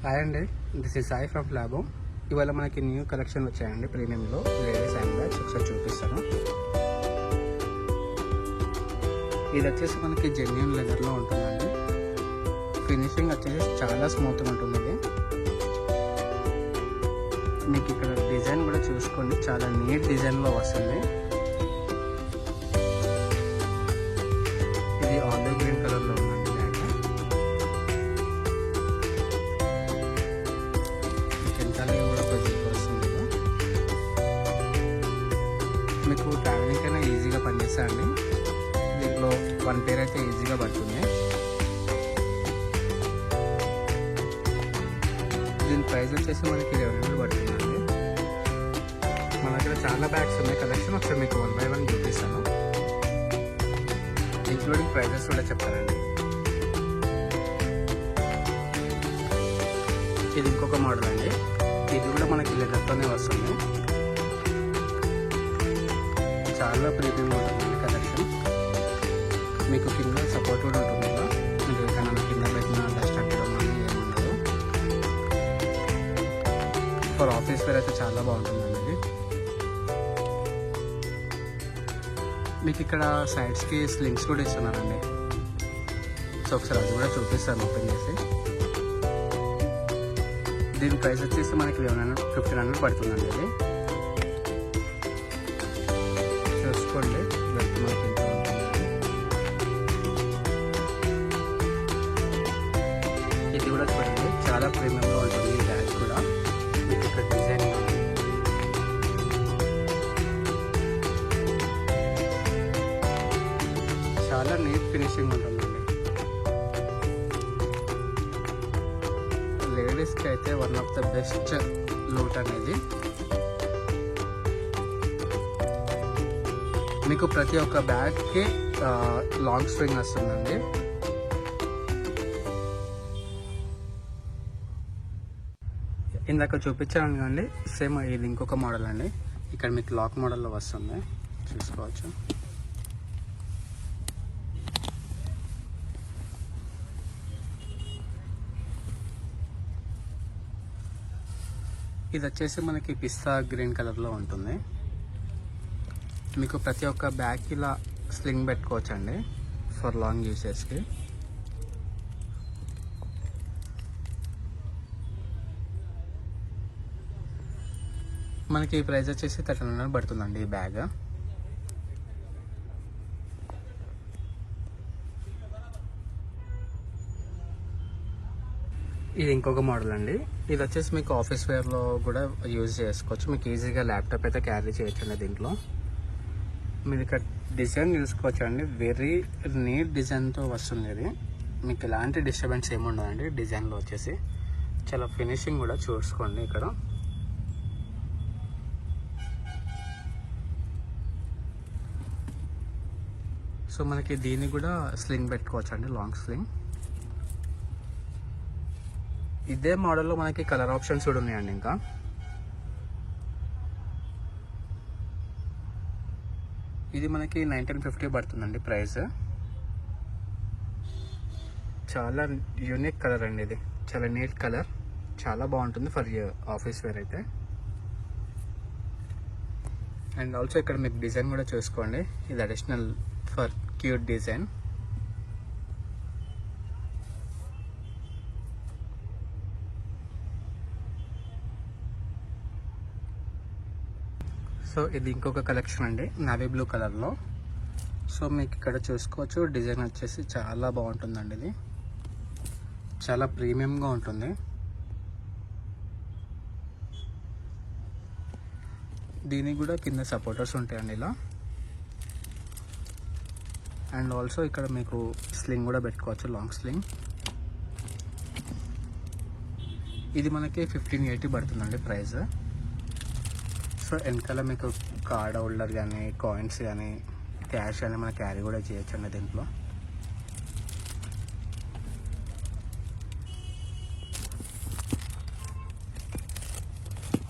Hi అండి, this is Sai from లాబో. ఇవాళ మనకి న్యూ కలెక్షన్ వచ్చాయండి ప్రీమియంలో లేడీస్ హ్యాండ్ బ్యాగ్స్. ఒకసారి చూపిస్తాను. ఇది వచ్చేసి మనకి జెన్యూన్ లెదర్లో ఉంటుందండి. ఫినిషింగ్ వచ్చేసి చాలా స్మూత్గా ఉంటుంది. మీకు ఇక్కడ డిజైన్ కూడా చూసుకోండి, చాలా నీట్ డిజైన్లో వస్తుంది. ఇది ఆలివ్ గ్రీన్ కలర్లో ఉందండి బ్యాగ్. వెనకాల కూడా ఒక జిప్ వస్తుంది. మీకు ట్రావెలింగ్ కైనా ఈజీగా పనిచేస్తాయండి. దీంట్లో 1 పేర్ అయితే ఈజీగా పడుతుంది. దీని ప్రైస్ వచ్చేసి మనకి 1100 పడుతుందండి. మన దగ్గర చాలా బ్యాగ్స్ ఉన్నాయి కలెక్షన్. ఒకసారి మీకు 1 by 1 చూపిస్తాను, ఇంక్లూడింగ్ ప్రైజెస్ కూడా చెప్తానండి. ఇది ఇంకొక మోడల్ అండి. ఇది కూడా మనకి లెదర్తోనే వస్తుంది. చాలా ప్రీమియం ఉంటుందండి కలెక్షన్. మీకు కింద సపోర్ట్ కూడా ఉంటుంది. మీకు ఎక్కడైనా కింద పెట్టిన డస్ట్ అట్టడం ఏముండదు. ఫర్ ఆఫీస్ వేర్ అయితే చాలా బాగుంటుందండి ఇది. మీకు ఇక్కడ సైడ్స్కి స్లింగ్స్ కూడా ఇస్తున్నారండి. సో ఒకసారి అది కూడా చూపిస్తాను ఓపెన్ చేసి. దీని ప్రైస్ వచ్చేసి మనకి 1500 పడుతుందండి. ఇది చూసుకోండి. మనకి ఇది కూడా చూడండి, చాలా ప్రీమియంగా ఉంటుంది ఈ బ్యాగ్ కూడా. మీకు ఇక్కడ డిజైన్ చాలా నీట్ ఫినిషింగ్ ఉంటుందండి. లేడీస్కి అయితే one of the best loot అనేది. మీకు ప్రతి ఒక్క బ్యాగ్కి లాంగ్ స్ట్రింగ్ వస్తుందండి. ఇందాక చూపించాను కండి, సేమ్ ఇది ఇంకొక మోడల్ అండి. ఇక్కడ మీకు లాక్ మోడల్లో వస్తుంది, చూసుకోవచ్చు. ఇది వచ్చేసి మనకి పిస్తా గ్రీన్ కలర్లో ఉంటుంది. మీకు ప్రతి ఒక్క బ్యాగ్ ఇలా స్లింగ్ పెట్టుకోవచ్చండి ఫర్ లాంగ్ యూసెస్కి. మనకి ఈ ప్రైస్ వచ్చేసి 1300 పడుతుందండి ఈ బ్యాగ్. ఇది ఇంకొక మోడల్ అండి. ఇది వచ్చేసి మీకు ఆఫీస్ వేర్లో కూడా యూజ్ చేసుకోవచ్చు. మీకు ఈజీగా ల్యాప్టాప్ అయితే క్యారీ చేయొచ్చు అండి. దీంట్లో మీరు ఇక్కడ డిజైన్ చూసుకోవచ్చు అండి. వెరీ నీట్ డిజైన్తో వస్తుంది ఇది. మీకు ఎలాంటి డిస్టర్బెన్స్ ఏముండదండి డిజైన్లో వచ్చేసి. చాలా ఫినిషింగ్ కూడా చూసుకోండి ఇక్కడ. సో మనకి దీన్ని కూడా స్లింగ్ పెట్టుకోవచ్చు అండి, లాంగ్ స్లింగ్. ఇదే మోడల్లో మనకి కలర్ ఆప్షన్స్ కూడా ఉన్నాయండి. ఇంకా ఇది మనకి 1950 పడుతుందండి ప్రైస్. చాలా యూనిక్ కలర్ అండి. ఇది చాలా నీట్ కలర్, చాలా బాగుంటుంది ఫర్ ఆఫీస్ వేర్ అయితే. అండ్ ఆల్సో ఇక్కడ మీకు డిజైన్ కూడా చూసుకోండి. ఇది additional for cute design. So ఇది ఇంకొక కలెక్షన్ అండి, నావీ బ్లూ కలర్లో. సో మీకు ఇక్కడ చూసుకోవచ్చు, డిజైన్ వచ్చేసి చాలా బాగుంటుందండి. ఇది చాలా ప్రీమియంగా ఉంటుంది. దీనికి కూడా కింద సపోర్టర్స్ ఉంటాయండి ఇలా. అండ్ ఆల్సో ఇక్కడ మీకు స్లింగ్ కూడా పెట్టుకోవచ్చు, లాంగ్ స్లింగ్. ఇది మనకి 1580 పడుతుందండి ప్రైస్. సో వెనకాల మీకు కార్డ్ హోల్డర్ కానీ, కాయిన్స్ కానీ, క్యాష్ కానీ మనం క్యారీ కూడా చేయొచ్చు అండి దీంట్లో.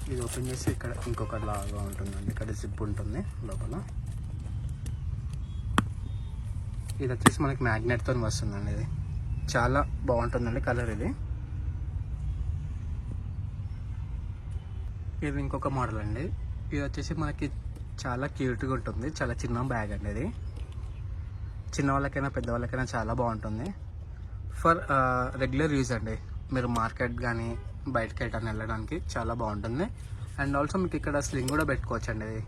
ఇది ఓపెన్ చేసి ఇక్కడ ఇంకొక లాగా ఉంటుందండి. ఇక్కడ జిప్ ఉంటుంది లోపల. ఇది వచ్చేసి మనకి మ్యాగ్నెట్తో వస్తుందండి. ఇది చాలా బాగుంటుందండి కలర్. ఇది ఇది ఇంకొక మోడల్ అండి. ఇది వచ్చేసి మనకి చాలా క్యూట్గా ఉంటుంది. చాలా చిన్న బ్యాగ్ అండి. ఇది చిన్న వాళ్ళకైనా పెద్దవాళ్ళకైనా చాలా బాగుంటుంది. ఫర్ రెగ్యులర్ యూజ్ అండి. మీరు మార్కెట్ కానీ బయటకి వెళ్ళడానికి చాలా బాగుంటుంది. అండ్ ఆల్సో మీకు ఇక్కడ స్లింగ్ కూడా పెట్టుకోవచ్చు అండి. ఇది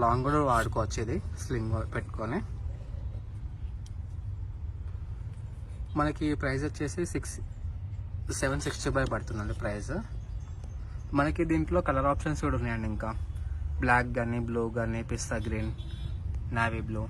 లాంగ్ కూడా వాడుకోవచ్చు. ఇది స్లింగ్ పెట్టుకొని మనకి ప్రైస్ వచ్చేసి 765 పడుతుందండి ప్రైస్. మనకి దీంట్లో కలర్ ఆప్షన్స్ కూడా ఉన్నాయండి. ఇంకా బ్లాక్ కానీ, బ్లూ కానీ, పిస్తా గ్రీన్, నావీ బ్లూ,